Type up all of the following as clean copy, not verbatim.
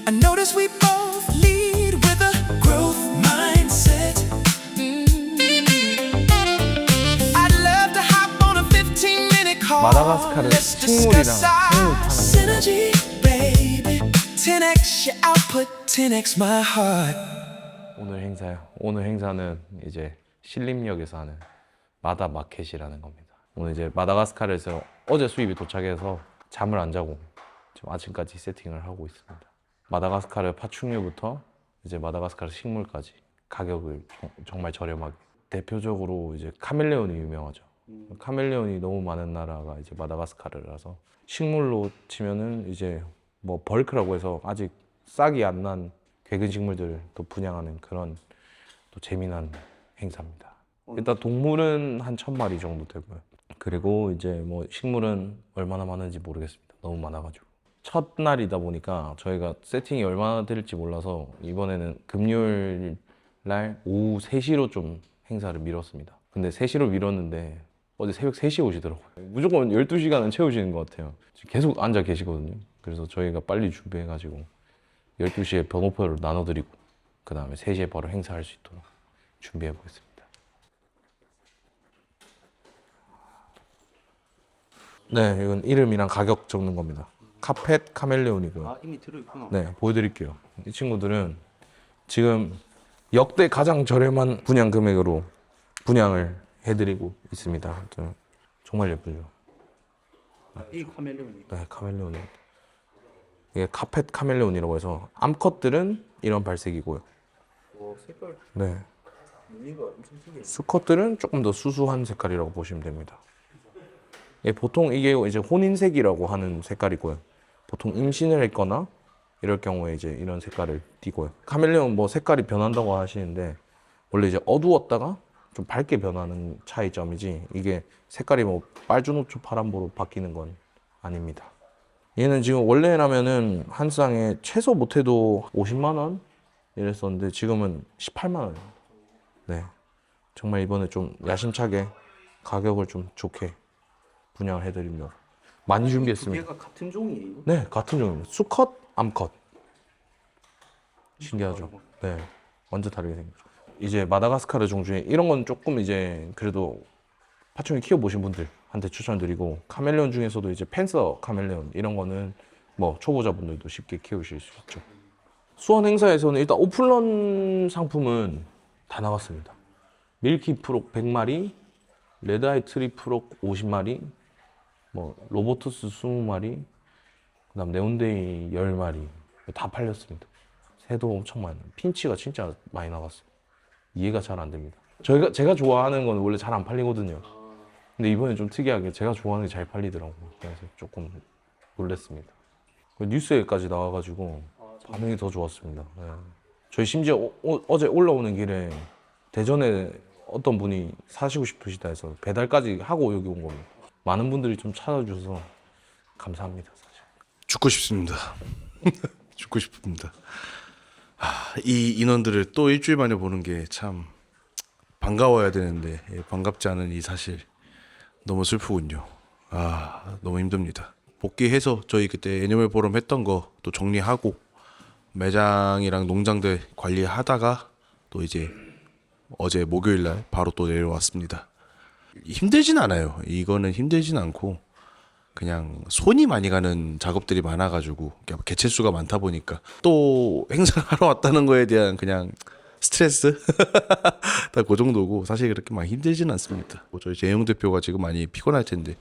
I notice we both lead with a growth mindset. I'd love to hop on a 15-minute call. 마다가스카르 Let's 식물이랑 discuss 생물 our 파는 synergy, baby. 10x your output, 10x my heart. 오늘 행사요. 오늘 행사는 이제 신림역에서 하는 마다 마켓이라는 겁니다. 오늘 이제 마다가스카르에서 어제 수입이 도착해서 잠을 안 자고 지금 아침까지 세팅을 하고 있습니다. 마다가스카르 파충류부터 이제 마다가스카르 식물까지 가격을 정말 저렴하게. 대표적으로 이제 카멜레온이 유명하죠. 카멜레온이 너무 많은 나라가 이제 마다가스카르라서 식물로 치면은 이제 뭐 벌크라고 해서 아직 싹이 안 난 괴근 식물들을 또 분양하는 그런 또 재미난 행사입니다. 일단 동물은 한 1000마리 정도 되고요. 그리고 이제 뭐 식물은 얼마나 많은지 모르겠습니다. 너무 많아가지고. 첫날이다 보니까 저희가 세팅이 얼마나 될지 몰라서 이번에는 금요일 날 오후 3시로 좀 행사를 미뤘습니다. 근데 3시로 미뤘는데 어제 새벽 3시에 오시더라고요. 무조건 12시간은 채우시는 것 같아요. 지금 계속 앉아 계시거든요. 그래서 저희가 빨리 준비해가지고 12시에 번호표를 나눠드리고 그 다음에 3시에 바로 행사할 수 있도록 준비해 보겠습니다. 네, 이건 이름이랑 가격 적는 겁니다. 카펫 카멜레온이고요. 아, 이미 들어있구나. 네, 보여드릴게요. 이 친구들은 지금 역대 가장 저렴한 분양 금액으로 분양을 해드리고 있습니다. 정말 예쁘죠? 이 카멜레온이. 네, 카멜레온. 이게 카펫 카멜레온이라고 해서 암컷들은 이런 발색이고요. 오, 색깔 네, 무늬가 엄청 특이해. 수컷들은 조금 더 수수한 색깔이라고 보시면 됩니다. 예, 보통 이게 이제 혼인색이라고 하는 색깔이고요. 보통 임신을 했거나 이럴 경우에 이제 이런 색깔을 띠고요. 카멜레온 뭐 색깔이 변한다고 하시는데 원래 이제 어두웠다가 좀 밝게 변하는 차이점이지 이게 색깔이 뭐 빨주노초 파란보로 바뀌는 건 아닙니다. 얘는 지금 원래라면은 한 쌍에 최소 못해도 50만 원 이랬었는데 지금은 18만 원. 네, 정말 이번에 좀 야심차게 가격을 좀 좋게 분양을 해드리려고 많이 두 준비했습니다. 개가 같은 종이에요? 네, 같은 종입니다. 수컷, 암컷. 신기하죠? 네, 완전 다르게 생겼죠. 이제 마다가스카르 종 중에 이런 건 조금 이제 그래도 파충류 키워보신 분들한테 추천드리고 카멜레온 중에서도 이제 펜서 카멜레온 이런 거는 뭐 초보자분들도 쉽게 키우실 수 있죠. 수원 행사에서는 일단 오픈런 상품은 다 나왔습니다. 밀키 프록 100마리, 레드아이 트리프록 50마리, 뭐 로보투스 20마리, 그다음 네온데이 10마리 다 팔렸습니다. 새도 엄청 많아요. 핀치가 진짜 많이 나갔어요. 이해가 잘 안 됩니다. 제가 좋아하는 건 원래 잘 안 팔리거든요. 근데 이번에 좀 특이하게 제가 좋아하는 게 잘 팔리더라고요. 그래서 조금 놀랐습니다. 뉴스에까지 나와가지고 반응이 더 좋았습니다. 네. 저희 심지어 어제 올라오는 길에 대전에 어떤 분이 사시고 싶으시다 해서 배달까지 하고 여기 온 겁니다. 많은 분들이 좀 찾아주셔서 감사합니다. 사실. 죽고 싶습니다. 죽고 싶습니다. 이 인원들을 또 일주일 만에 보는 게 참 반가워야 되는데 반갑지 않은 이 사실 너무 슬프군요. 너무 힘듭니다. 복귀해서 저희 그때 애니멀 포럼 했던 거 또 정리하고 매장이랑 농장들 관리하다가 또 이제 어제 목요일 날 바로 또 내려왔습니다. 힘들진 않아요. 이거는 힘들진 않고 그냥 손이 많이 가는 작업들이 많아가지고 개체수가 많다 보니까 또 행사를 하러 왔다는 거에 대한 그냥 스트레스 다 그 정도고 사실 그렇게 많이 힘들진 않습니다. 저희 재영 대표가 지금 많이 피곤할 텐데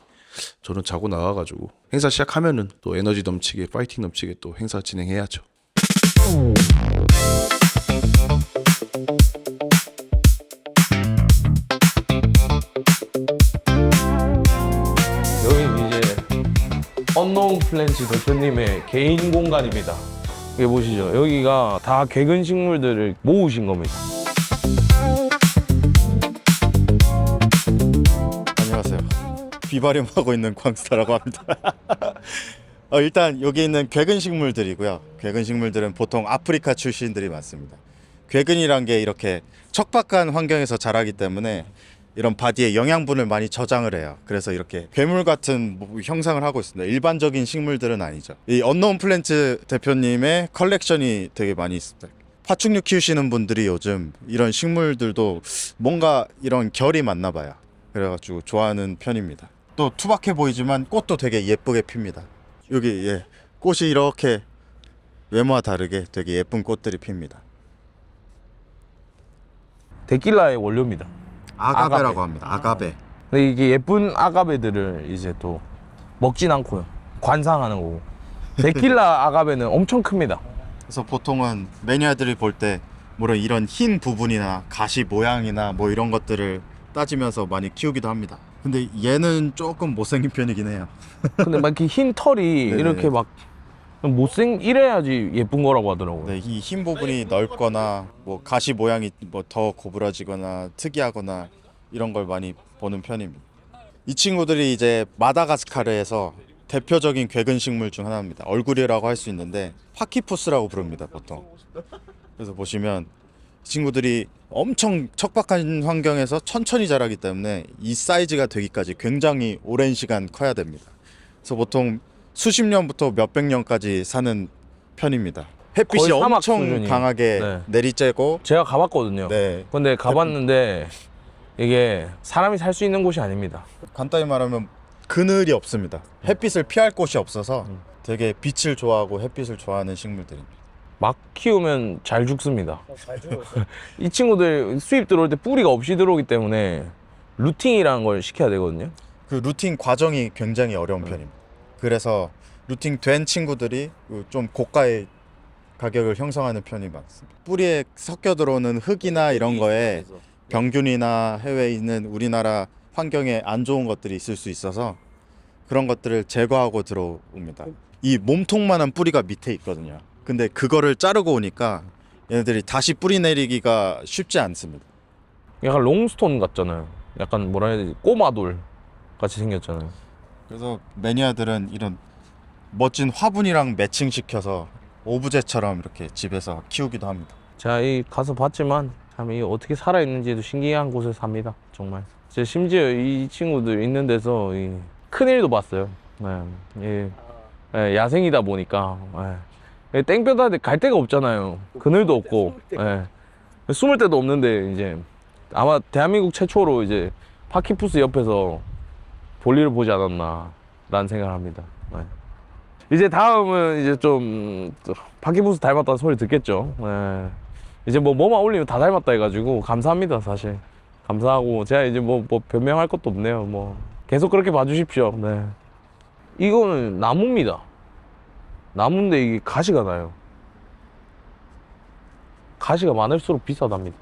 저는 자고 나와가지고 행사 시작하면은 또 에너지 넘치게 파이팅 넘치게 또 행사 진행해야죠. 여기 이제 언노운 플랜츠 대표님의 개인 공간입니다. 여기 보시죠. 여기가 다 괴근 식물들을 모으신 겁니다. 안녕하세요. 비발염하고 있는 광스타라고 합니다. 일단 여기 있는 괴근 식물들이고요. 괴근 식물들은 보통 아프리카 출신들이 많습니다. 괴근이란 게 이렇게 척박한 환경에서 자라기 때문에 이런 바디에 영양분을 많이 저장을 해요. 그래서 이렇게 괴물 같은 형상을 하고 있습니다. 일반적인 식물들은 아니죠. 이 언노운 플랜트 대표님의 컬렉션이 되게 많이 있습니다. 파충류 키우시는 분들이 요즘 이런 식물들도 뭔가 이런 결이 맞나 봐요. 그래가지고 좋아하는 편입니다. 또 투박해 보이지만 꽃도 되게 예쁘게 핍니다. 여기 예, 꽃이 이렇게 외모와 다르게 되게 예쁜 꽃들이 핍니다. 데킬라의 원료입니다. 아가베라고 합니다. 아가베. 근데 이게 예쁜 아가베들을 이제 또 먹진 않고요. 관상하는 거고. 데킬라 아가베는 엄청 큽니다. 그래서 보통은 매니아들이 볼 때 물론 이런 흰 부분이나 가시 모양이나 뭐 이런 것들을 따지면서 많이 키우기도 합니다. 근데 얘는 조금 못생긴 편이긴 해요. 근데 막 이렇게 흰 털이 네네. 이렇게 막 이래야지 예쁜 거라고 하더라고요. 네, 이 흰 부분이 넓거나 뭐 가시 모양이 뭐 더 고부라지거나 특이하거나 이런 걸 많이 보는 편입니다. 이 친구들이 이제 마다가스카르에서 대표적인 괴근 식물 중 하나입니다. 얼굴이라고 할 수 있는데 파키푸스라고 부릅니다, 보통. 그래서 보시면 이 친구들이 엄청 척박한 환경에서 천천히 자라기 때문에 이 사이즈가 되기까지 굉장히 오랜 시간 커야 됩니다. 그래서 보통 수십 년부터 몇백 년까지 사는 편입니다. 햇빛이 거의 사막 엄청 수준이. 강하게 네. 내리쬐고 제가 가봤거든요. 네. 근데 가봤는데 이게 사람이 살 수 있는 곳이 아닙니다. 간단히 말하면 그늘이 없습니다. 햇빛을 피할 곳이 없어서 되게 빛을 좋아하고 햇빛을 좋아하는 식물들입니다. 막 키우면 잘 죽습니다. 이 친구들 수입 들어올 때 뿌리가 없이 들어오기 때문에 루팅이라는 걸 시켜야 되거든요. 그 루팅 과정이 굉장히 어려운 편입니다. 그래서 루팅 된 친구들이 좀 고가의 가격을 형성하는 편이 많습니다. 뿌리에 섞여 들어오는 흙이나 이런 거에 병균이나 해외에 있는 우리나라 환경에 안 좋은 것들이 있을 수 있어서 그런 것들을 제거하고 들어옵니다. 이 몸통만한 뿌리가 밑에 있거든요. 근데 그거를 자르고 오니까 얘네들이 다시 뿌리 내리기가 쉽지 않습니다. 약간 롱스톤 같잖아요. 약간 뭐라 해야 되지? 꼬마돌 같이 생겼잖아요. 그래서 매니아들은 이런 멋진 화분이랑 매칭시켜서 오브제처럼 이렇게 집에서 키우기도 합니다. 제가 이 가서 봤지만 참 이 어떻게 살아 있는지도 신기한 곳에 삽니다. 정말. 제가 심지어 이 친구들 있는 데서 이 큰일도 봤어요. 네. 야생이다 보니까 땡볕에 갈 데가 없잖아요. 그늘도 없고 숨을 데도 없는데 이제 아마 대한민국 최초로 이제 파키푸스 옆에서 볼일을 보지 않았나 라는 생각을 합니다. 네. 이제 다음은 이제 좀 파키푸스 닮았다는 소리 듣겠죠. 네. 이제 뭐만 올리면 다 닮았다 해가지고 감사합니다. 사실 감사하고 제가 이제 뭐 변명할 것도 없네요. 뭐 계속 그렇게 봐주십시오. 네. 이거는 나무입니다. 나무인데 이게 가시가 나요. 가시가 많을수록 비싸답니다.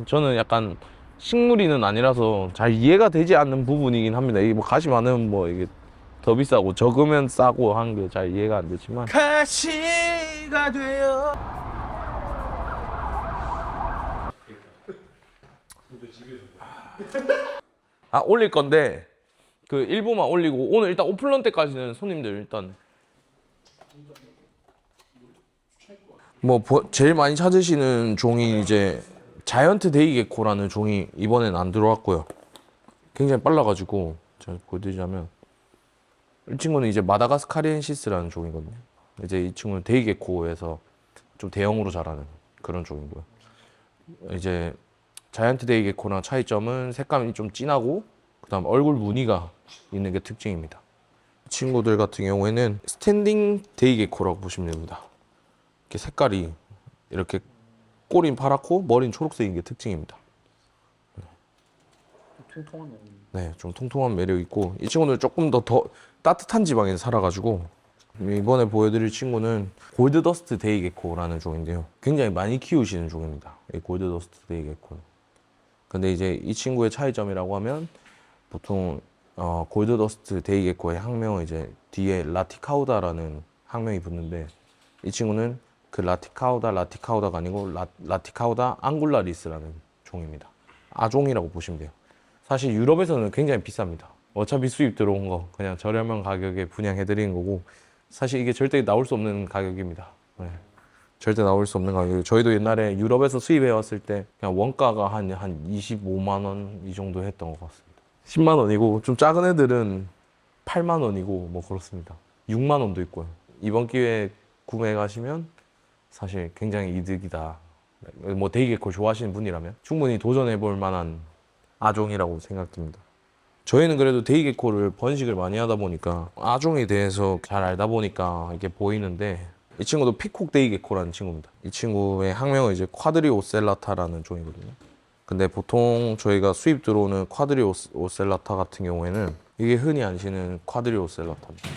저는 약간 식물인은 아니라서 잘 이해가 되지 않는 부분이긴 합니다. 이게 뭐 가시 많으면 뭐 이게 더 비싸고 적으면 싸고 하는 게 잘 이해가 안 되지만 가시가 되어. 올릴 건데 그 일부만 올리고 오늘 일단 오픈런 때까지는 손님들 일단 뭐 제일 많이 찾으시는 종이 이제 자이언트 데이게코라는 종이 이번엔 안 들어왔고요. 굉장히 빨라가지고 제가 보여드리자면 이 친구는 이제 마다가스카리엔시스라는 종이거든요. 이제 이 친구는 데이게코에서 좀 대형으로 자라는 그런 종이고요. 이제 자이언트 데이게코랑 차이점은 색감이 좀 진하고 그다음 얼굴 무늬가 있는 게 특징입니다. 이 친구들 같은 경우에는 스탠딩 데이게코라고 보시면 됩니다. 이렇게 색깔이 이렇게 꼬리는 파랗고 머리는 초록색인 게 특징입니다. 통통한 거. 네, 좀 통통한 매력 있고 이 친구는 조금 더 따뜻한 지방에서 살아가지고 이번에 보여드릴 친구는 골드더스트 데이게코라는 종인데요. 굉장히 많이 키우시는 종입니다. 이 골드더스트 데이게코는. 근데 이제 이 친구의 차이점이라고 하면 보통 골드더스트 데이게코의 학명은 이제 뒤에 라티카우다라는 학명이 붙는데 이 친구는 그 라티카우다가 아니고 라티카우다 앙굴라리스라는 종입니다. 아종이라고 보시면 돼요. 사실 유럽에서는 굉장히 비쌉니다. 어차피 수입 들어온 거 그냥 저렴한 가격에 분양해드리는 거고 사실 이게 절대 나올 수 없는 가격입니다. 네. 절대 나올 수 없는 가격이에요. 저희도 옛날에 유럽에서 수입해 왔을 때 그냥 원가가 한 25만 원 이 정도 했던 것 같습니다. 10만 원이고 좀 작은 애들은 8만 원이고 뭐 그렇습니다. 6만 원도 있고요. 이번 기회에 구매해 가시면 사실 굉장히 이득이다. 뭐 데이게코 좋아하시는 분이라면 충분히 도전해 볼 만한 아종이라고 생각됩니다. 저희는 그래도 데이게코를 번식을 많이 하다 보니까 아종에 대해서 잘 알다 보니까 이게 보이는데, 이 친구도 피콕 데이게코라는 친구입니다. 이 친구의 학명은 이제 쿼드리오셀라타라는 종이거든요. 근데 보통 저희가 수입 들어오는 쿼드리오셀라타 같은 경우에는 이게 흔히 아시는 쿼드리오셀라타입니다.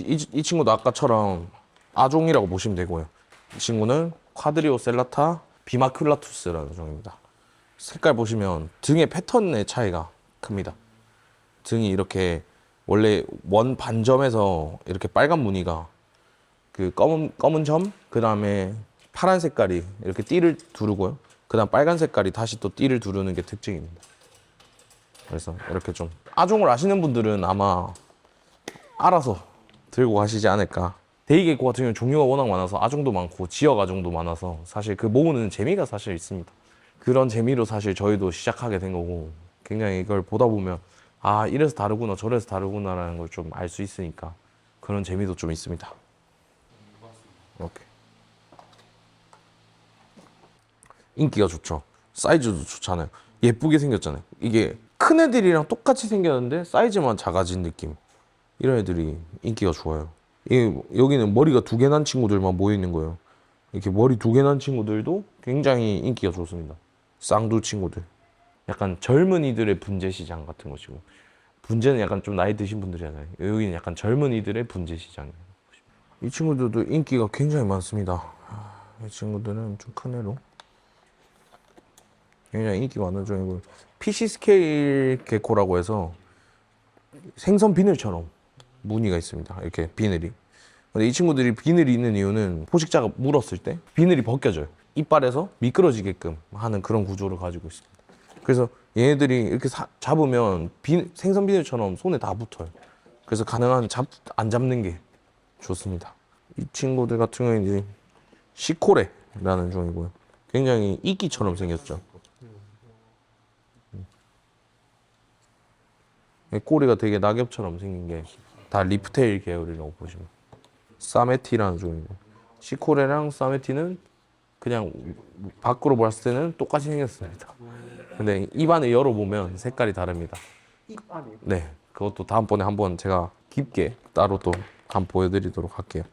이 친구도 아까처럼 아종이라고 보시면 되고요. 이 친구는 쿼드리오셀라타 비마큘라투스라는 종입니다. 색깔 보시면 등의 패턴의 차이가 큽니다. 등이 이렇게 원래 원 반점에서 이렇게 빨간 무늬가 그 검은 점, 그 다음에 파란 색깔이 이렇게 띠를 두르고요. 그 다음 빨간 색깔이 다시 또 띠를 두르는 게 특징입니다. 그래서 이렇게 좀 아종을 아시는 분들은 아마 알아서 들고 가시지 않을까. 데이게코 같은 경우는 종류가 워낙 많아서 아종도 많고 지역 아종도 많아서 사실 그 모으는 재미가 사실 있습니다. 그런 재미로 사실 저희도 시작하게 된 거고, 굉장히 이걸 보다 보면 아, 이래서 다르구나 저래서 다르구나라는 걸 좀 알 수 있으니까 그런 재미도 좀 있습니다. 이렇게 인기가 좋죠. 사이즈도 좋잖아요. 예쁘게 생겼잖아요. 이게 큰 애들이랑 똑같이 생겼는데 사이즈만 작아진 느낌. 이런 애들이 인기가 좋아요. 여기는 머리가 2개 난 친구들만 모여 있는 거예요. 이렇게 머리 2개 난 친구들도 굉장히 인기가 좋습니다. 쌍두 친구들. 약간 젊은이들의 분재 시장 같은 것이고, 분재는 약간 좀 나이 드신 분들이잖아요. 여기는 약간 젊은이들의 분재 시장이에요. 이 친구들도 인기가 굉장히 많습니다. 이 친구들은 좀 큰 애로 굉장히 인기 많은 종이고, PC 스케일 게코라고 해서 생선 비늘처럼 무늬가 있습니다. 이렇게 비늘이. 근데 이 친구들이 비늘이 있는 이유는 포식자가 물었을 때 비늘이 벗겨져요. 이빨에서 미끄러지게끔 하는 그런 구조를 가지고 있습니다. 그래서 얘네들이 이렇게 잡으면 생선 비늘처럼 손에 다 붙어요. 그래서 가능한 안 잡는 게 좋습니다. 이 친구들 같은 경우는 이제 시코레라는 종이고요. 굉장히 이끼처럼 생겼죠. 꼬리가 되게 낙엽처럼 생긴 게 다 리프테일 계열이라고 보시면. 사메티라는 종이고, 시코레랑 사메티는 그냥 밖으로 봤을 때는 똑같이 생겼습니다. 근데 입안을 열어보면 색깔이 다릅니다. 입안이. 네, 그것도 다음번에 한번 제가 깊게 따로 또 한번 보여드리도록 할게요.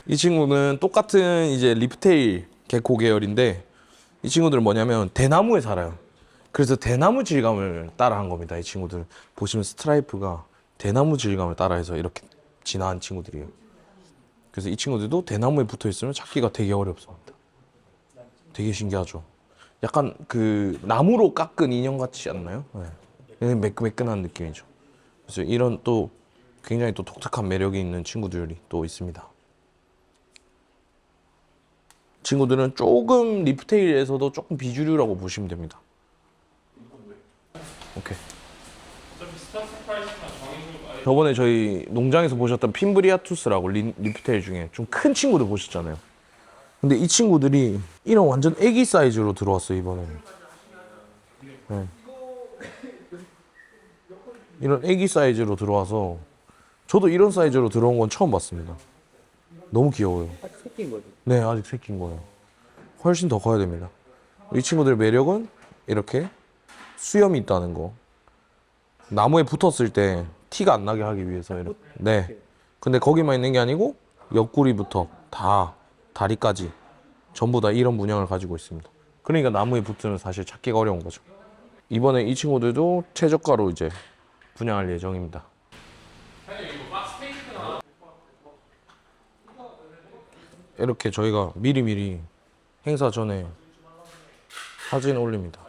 이 친구는 똑같은 이제 리프테일 게코 계열인데, 이 친구들은 뭐냐면 대나무에 살아요. 그래서 대나무 질감을 따라한 겁니다. 이 친구들 보시면 스트라이프가 대나무 질감을 따라해서 이렇게 진화한 친구들이에요. 그래서 이 친구들도 대나무에 붙어 있으면 찾기가 되게 어렵습니다. 되게 신기하죠. 약간 그 나무로 깎은 인형 같지 않나요? 네. 매끈매끈한 느낌이죠. 그래서 이런 또 굉장히 또 독특한 매력이 있는 친구들이 또 있습니다. 친구들은 조금 리프테일에서도 조금 비주류라고 보시면 됩니다. 오케이. 저번에 저희 농장에서 보셨던 핀브리아투스라고 리프테일 중에 좀 큰 친구들 보셨잖아요. 근데 이 친구들이 이런 완전 애기 사이즈로 들어왔어요, 이번에는. 네. 이런 애기 사이즈로 들어와서 저도 이런 사이즈로 들어온 건 처음 봤습니다. 너무 귀여워요. 아직 새끼인 거죠? 네, 아직 새끼인 거예요. 훨씬 더 커야 됩니다. 이 친구들의 매력은 이렇게 수염이 있다는 거. 나무에 붙었을 때 티가 안 나게 하기 위해서 이렇게. 네. 근데 거기만 있는 게 아니고 옆구리부터 다 다리까지 전부 다 이런 문양을 가지고 있습니다. 그러니까 나무에 붙으면 사실 찾기가 어려운 거죠. 이번에 이 친구들도 최저가로 이제 분양할 예정입니다. 이렇게 저희가 미리미리 행사 전에 사진 올립니다.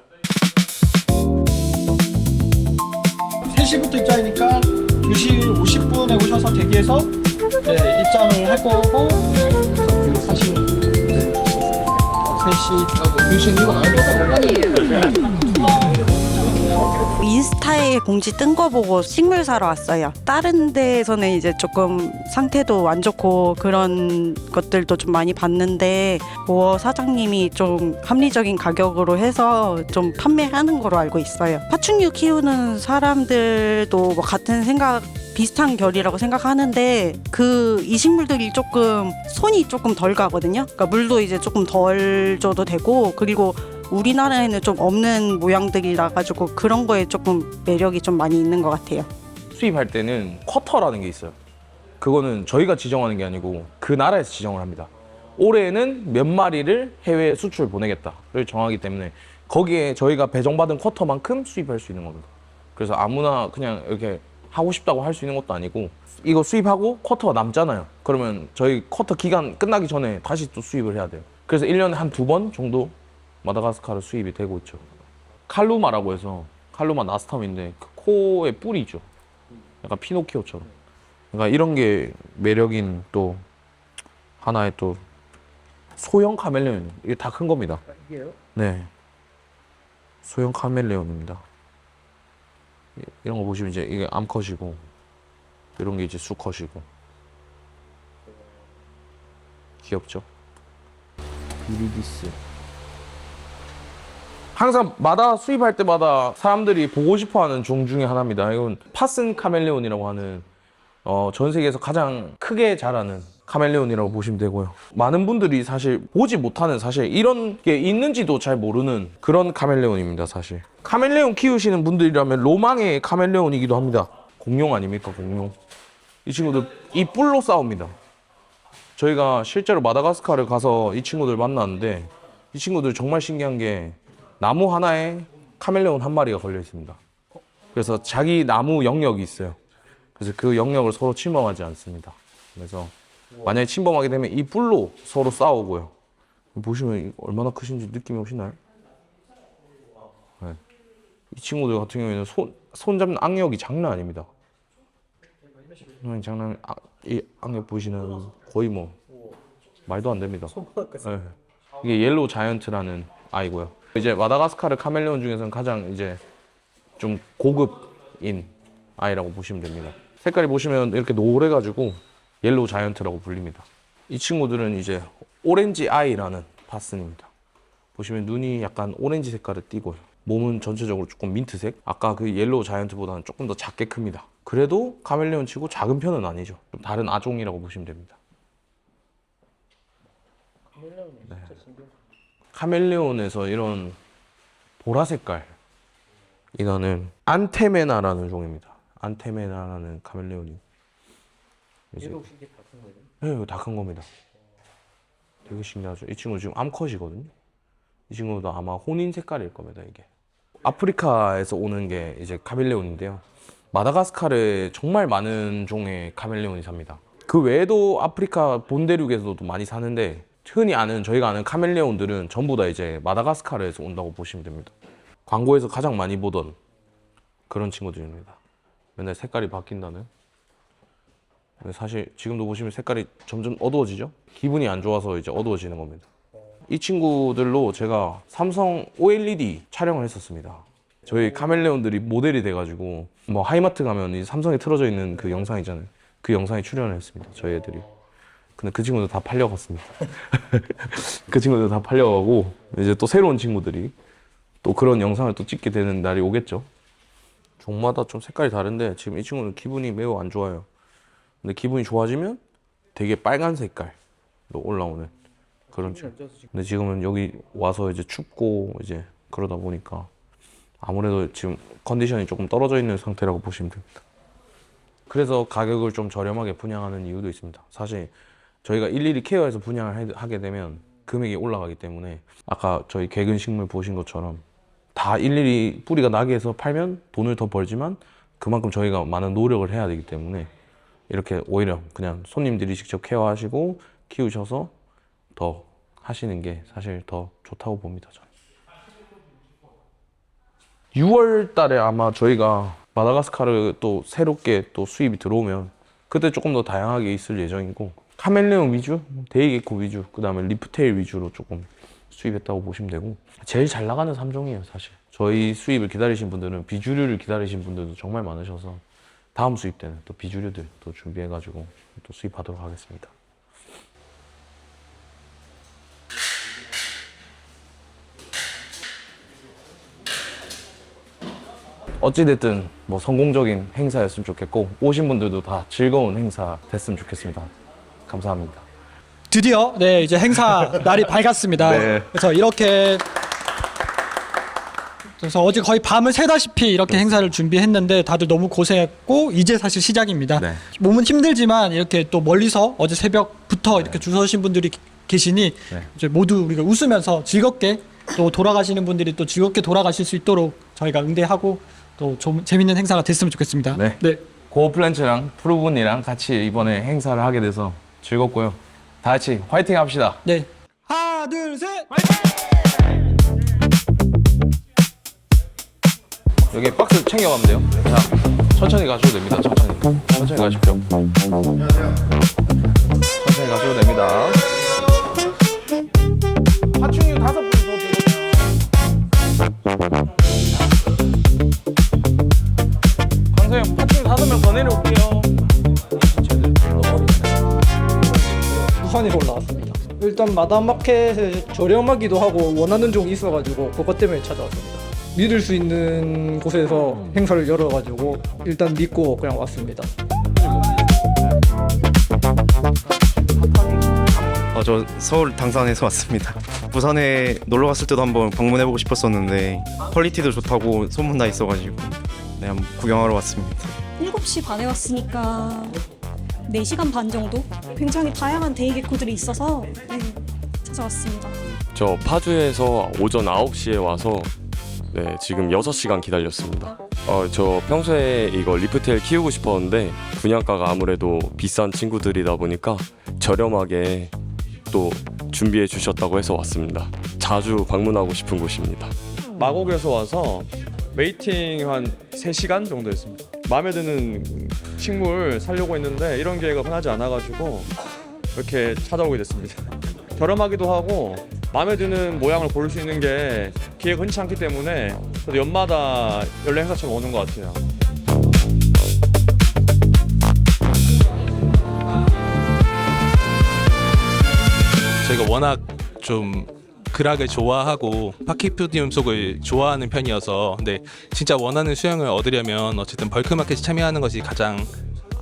3시부터 입장이니까 2시 50분에 오셔서 대기해서 네, 입장을 할 거고, 그래서 사실 3시 2시 이거 인스타에 공지 뜬 거 보고 식물 사러 왔어요. 다른 데에서는 이제 조금 상태도 안 좋고 그런 것들도 좀 많이 봤는데 보어 사장님이 좀 합리적인 가격으로 해서 좀 판매하는 거로 알고 있어요. 파충류 키우는 사람들도 뭐 같은 생각 비슷한 결이라고 생각하는데 그 이식물들이 조금 손이 조금 덜 가거든요. 그러니까 물도 이제 조금 덜 줘도 되고 그리고 우리나라에는 좀 없는 모양들이라 가지고 그런 거에 조금 매력이 좀 많이 있는 것 같아요. 수입할 때는 쿼터라는 게 있어요. 그거는 저희가 지정하는 게 아니고 그 나라에서 지정을 합니다. 올해는 몇 마리를 해외 수출 보내겠다를 정하기 때문에 거기에 저희가 배정받은 쿼터만큼 수입할 수 있는 겁니다. 그래서 아무나 그냥 이렇게 하고 싶다고 할 수 있는 것도 아니고 이거 수입하고 쿼터가 남잖아요. 그러면 저희 쿼터 기간 끝나기 전에 다시 또 수입을 해야 돼요. 그래서 1년에 한 2번 정도 마다가스카르 수입이 되고 있죠. 칼루마라고 해서 칼루마 나스텀인데 그 코에 뿔이 있죠. 약간 피노키오처럼. 그러니까 이런 게 매력인 또 하나의 또 소형 카멜레온. 이게 다 큰 겁니다. 이게요? 네. 소형 카멜레온입니다. 이런 거 보시면 이제 이게 암컷이고 이런 게 이제 수컷이고 귀엽죠? 이리디스. 항상 마다 수입할 때마다 사람들이 보고 싶어하는 종 중에 하나입니다. 이건 파슨 카멜레온이라고 하는 전 세계에서 가장 크게 자라는 카멜레온이라고 보시면 되고요. 많은 분들이 사실 보지 못하는 사실 이런 게 있는지도 잘 모르는 그런 카멜레온입니다. 사실 카멜레온 키우시는 분들이라면 로망의 카멜레온이기도 합니다. 공룡 아닙니까? 공룡. 이 친구들 이 뿔로 싸웁니다. 저희가 실제로 마다가스카르 가서 이 친구들 만났는데 이 친구들 정말 신기한 게 나무 하나에 카멜레온 한 마리가 걸려 있습니다. 그래서 자기 나무 영역이 있어요. 그래서 그 영역을 서로 침범하지 않습니다. 그래서 만약에 침범하게 되면 이 뿔로 서로 싸우고요. 보시면 얼마나 크신지 느낌이 오시나요? 네. 이 친구들 같은 경우에는 손 잡는 악력이 장난 아닙니다. 이 악력 보시는 거의 뭐 말도 안 됩니다. 네. 이게 옐로우 자이언트라는 아이고요. 이제 마다가스카르 카멜레온 중에서는 가장 이제 좀 고급인 아이라고 보시면 됩니다. 색깔이 보시면 이렇게 노래가지고 옐로우 자이언트라고 불립니다. 이 친구들은 이제 오렌지 아이라는 파슨입니다. 보시면 눈이 약간 오렌지 색깔을 띠고요. 몸은 전체적으로 조금 민트색. 아까 그 옐로우 자이언트보다는 조금 더 작게 큽니다. 그래도 카멜레온 치고 작은 편은 아니죠. 좀 다른 아종이라고 보시면 됩니다. 네. 카멜레온에서 이런 보라 색깔 이거는 안테메나라는 종입니다. 안테메나라는 카멜레온이. 얘도 혹시 이게 다 큰 거예요? 네, 이거 다 큰 겁니다. 되게 신기하죠. 이 친구 지금 암컷이거든요. 이 친구도 아마 혼인 색깔일 겁니다. 이게 아프리카에서 오는 게 이제 카멜레온인데요. 마다가스카르에 정말 많은 종의 카멜레온이 삽니다. 그 외에도 아프리카 본대륙에서도 많이 사는데 흔히 저희가 아는 카멜레온들은 전부 다 이제 마다가스카르에서 온다고 보시면 됩니다. 광고에서 가장 많이 보던 그런 친구들입니다. 맨날 색깔이 바뀐다는. 사실 지금도 보시면 색깔이 점점 어두워지죠? 기분이 안 좋아서 이제 어두워지는 겁니다. 이 친구들로 제가 삼성 OLED 촬영을 했었습니다. 저희 카멜레온들이 모델이 돼가지고 뭐 하이마트 가면 이 삼성에 틀어져 있는 그 영상 있잖아요. 그 영상에 출연을 했습니다. 저희 애들이. 근데 그 친구들 다 팔려갔습니다. 그 친구들 다 팔려가고 이제 또 새로운 친구들이 또 그런 영상을 또 찍게 되는 날이 오겠죠. 종마다 좀 색깔이 다른데 지금 이 친구는 기분이 매우 안 좋아요. 근데 기분이 좋아지면 되게 빨간 색깔로 올라오는 그런 친구. 근데 지금은 여기 와서 이제 춥고 이제 그러다 보니까 아무래도 지금 컨디션이 조금 떨어져 있는 상태라고 보시면 됩니다. 그래서 가격을 좀 저렴하게 분양하는 이유도 있습니다. 사실 저희가 일일이 케어해서 분양을 하게 되면 금액이 올라가기 때문에 아까 저희 개근식물 보신 것처럼 다 일일이 뿌리가 나게 해서 팔면 돈을 더 벌지만 그만큼 저희가 많은 노력을 해야 되기 때문에 이렇게 오히려 그냥 손님들이 직접 케어하시고 키우셔서 더 하시는 게 사실 더 좋다고 봅니다. 저는. 6월 달에 아마 저희가 마다가스카르 또 새롭게 또 수입이 들어오면 그때 조금 더 다양하게 있을 예정이고 카멜레온 위주, 데이게코 위주, 그 다음에 리프테일 위주로 조금 수입했다고 보시면 되고 제일 잘 나가는 3종이에요 사실. 저희 수입을 기다리신 분들은 비주류를 기다리신 분들도 정말 많으셔서 다음 수입 때는 또 비주류들 또 준비해가지고 또 수입하도록 하겠습니다. 어찌됐든 뭐 성공적인 행사였으면 좋겠고 오신 분들도 다 즐거운 행사 됐으면 좋겠습니다. 감사합니다. 드디어 네 이제 행사 날이 밝았습니다. 네. 그래서 이렇게 그래서 어제 거의 밤을 새다시피 이렇게 행사를 준비했는데 다들 너무 고생했고 이제 사실 시작입니다. 네. 몸은 힘들지만 이렇게 또 멀리서 어제 새벽부터 이렇게 줄 서신 분들이 계시니 네. 이제 모두 우리가 웃으면서 즐겁게 또 돌아가시는 분들이 또 즐겁게 돌아가실 수 있도록 저희가 응대하고 또 좀 재밌는 행사가 됐으면 좋겠습니다. 네. 고어플랜츠랑 프로분이랑 같이 이번에 행사를 하게 돼서 즐겁고요. 다 같이 화이팅 합시다. 네. 하나, 둘, 셋. 여기 박스 챙겨가면 돼요. 자, 천천히 가셔도 됩니다. 천천히 가십시오. 천천히 가셔도 됩니다. 파충류 5분 더 강사님 파충류 5명 더 내려올게요. 부산에서 올라왔습니다. 일단 마담마켓에 저렴하기도 하고 원하는 종이 있어가지고 그것 때문에 찾아왔습니다. 믿을 수 있는 곳에서 행사를 열어가지고 일단 믿고 그냥 왔습니다. 저 서울 당산에서 왔습니다. 부산에 놀러 갔을 때도 한번 방문해보고 싶었었는데 퀄리티도 좋다고 소문 나 있어가지고 네, 한번 구경하러 왔습니다. 7시 반에 왔으니까 4시간 반 정도? 굉장히 다양한 데이 개코들이 있어서 네, 찾아왔습니다. 저 파주에서 오전 9시에 와서 네, 지금 6시간 기다렸습니다. 저 평소에 이거 리프테일 키우고 싶었는데 분양가가 아무래도 비싼 친구들이다 보니까 저렴하게 또 준비해 주셨다고 해서 왔습니다. 자주 방문하고 싶은 곳입니다. 마곡에서 와서 웨이팅 한 3시간 정도 했습니다. 마음에 드는 식물 사려고 했는데 이런 기회가 흔하지 않아가지고 이렇게 찾아오게 됐습니다. 저렴하기도 하고 마음에 드는 모양을 고를 수 있는 게 기회가 흔치 않기 때문에 저도 연마다 연례 행사처럼 오는 것 같아요. 저희가 워낙 좀 그락을 좋아하고 파키푸디움 속을 좋아하는 편이어서 근데 진짜 원하는 수영을 얻으려면 어쨌든 벌크마켓에 참여하는 것이 가장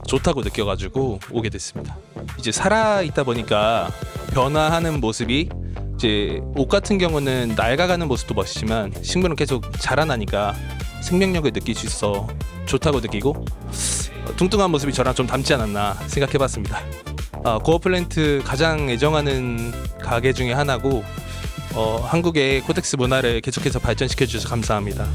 좋다고 느껴가지고 오게 됐습니다. 이제 살아있다 보니까 변화하는 모습이 이제 옷 같은 경우는 낡아가는 모습도 멋있지만 식물은 계속 자라나니까 생명력을 느낄 수 있어 좋다고 느끼고 뚱뚱한 모습이 저랑 좀 닮지 않았나 생각해봤습니다. 고어플랜트 가장 애정하는 가게 중에 하나고 한국의 코덱스 문화를 계속해서 발전시켜 주셔서 감사합니다.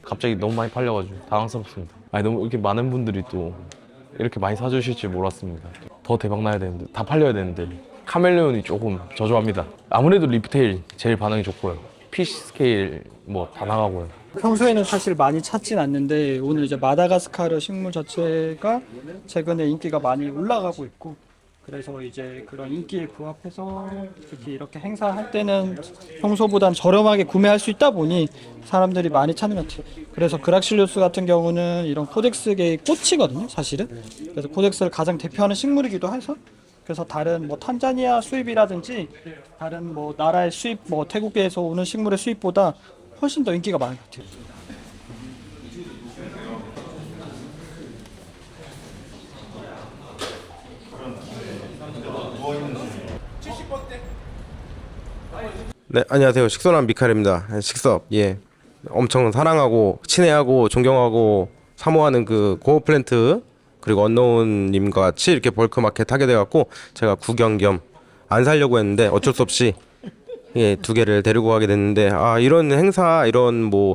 갑자기 너무 많이 팔려가지고 당황스럽습니다. 아니 너무 이렇게 많은 분들이 또 이렇게 많이 사주실 줄 몰랐습니다. 더 대박 나야 되는데 다 팔려야 되는데 카멜레온이 조금 저조합니다. 아무래도 리프테일 제일 반응이 좋고요. 피쉬 스케일 뭐 다 나가고요. 평소에는 사실 많이 찾진 않는데 오늘 이제 마다가스카르 식물 자체가 최근에 인기가 많이 올라가고 있고 그래서 이제 그런 인기에 부합해서 특히 이렇게 행사할 때는 평소보단 저렴하게 구매할 수 있다 보니 사람들이 많이 찾는 것 같아요. 그래서 그락실리우스 같은 경우는 이런 코덱스계의 꽃이거든요, 사실은. 그래서 코덱스를 가장 대표하는 식물이기도 해서 그래서 다른 뭐 탄자니아 수입이라든지 다른 뭐 나라의 수입, 뭐 태국에서 오는 식물의 수입보다 훨씬 더 인기가 많은 것 같아요. 네, 안녕하세요. 식선한 미카엘입니다. 식섭, 예. 엄청 사랑하고 친애하고 존경하고 사모하는 그 고어플랜트 그리고 언노운님과 같이 이렇게 벌크마켓 하게 돼갖고 제가 구경 겸 안 살려고 했는데 어쩔 수 없이 예, 2개를 데리고 가게 됐는데 이런 행사 이런 뭐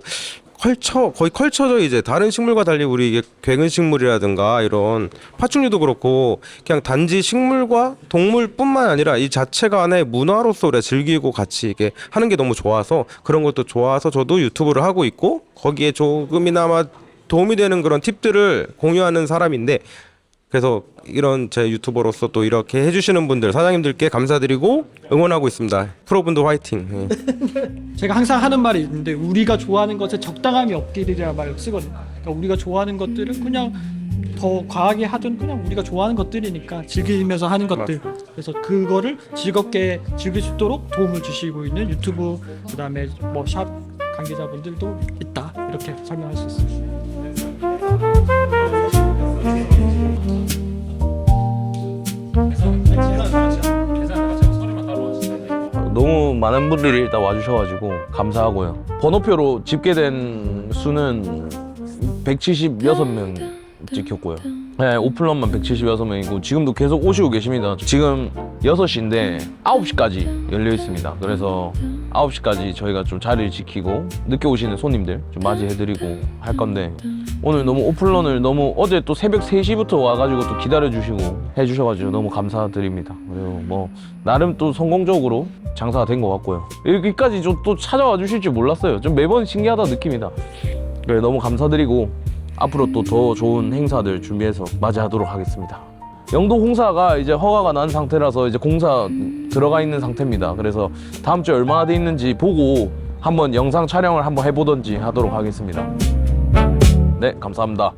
거의 컬처죠. 이제 다른 식물과 달리 우리 이게 괴근 식물이라든가 이런 파충류도 그렇고 그냥 단지 식물과 동물뿐만 아니라 이 자체가 하나의 문화로서 우리가 즐기고 같이 이게 하는 게 너무 좋아서 그런 것도 좋아서 저도 유튜브를 하고 있고 거기에 조금이나마 도움이 되는 그런 팁들을 공유하는 사람인데 그래서 이런 제 유튜버로서 또 이렇게 해주시는 분들 사장님들께 감사드리고 응원하고 있습니다. 프로분들 화이팅. 제가 항상 하는 말이 있는데 우리가 좋아하는 것에 적당함이 없기를 말을 쓰거든요. 그러니까 우리가 좋아하는 것들은 그냥 더 과하게 하든 그냥 우리가 좋아하는 것들이니까 즐기면서 하는 것들. 그래서 그거를 즐겁게 즐길 수 있도록 도움을 주시고 있는 유튜브 그다음에 뭐 샵 관계자분들도 있다 이렇게 설명할 수 있습니다. 너무 많은 분들이 일단 와주셔가지고 감사하고요. 번호표로 집계된 수는 176명 찍혔고요. 네, 오픈런만 176명이고 지금도 계속 오시고 계십니다. 지금 6시인데 9시까지 열려 있습니다. 그래서 9시까지 저희가 좀 자리를 지키고 늦게 오시는 손님들 좀 맞이해드리고 할 건데 오늘 너무 오픈런을 너무 어제 또 새벽 3시부터 와가지고 또 기다려주시고 해주셔가지고 너무 감사드립니다. 그리고 뭐 나름 또 성공적으로 장사가 된 것 같고요. 여기까지 좀 또 찾아와 주실 줄 몰랐어요. 좀 매번 신기하다 느낌이다. 그래 너무 감사드리고 앞으로 또 더 좋은 행사들 준비해서 맞이하도록 하겠습니다. 영도 공사가 이제 허가가 난 상태라서 이제 공사 들어가 있는 상태입니다. 그래서 다음 주에 얼마나 돼 있는지 보고 한번 영상 촬영을 한번 해보던지 하도록 하겠습니다. 네, 감사합니다.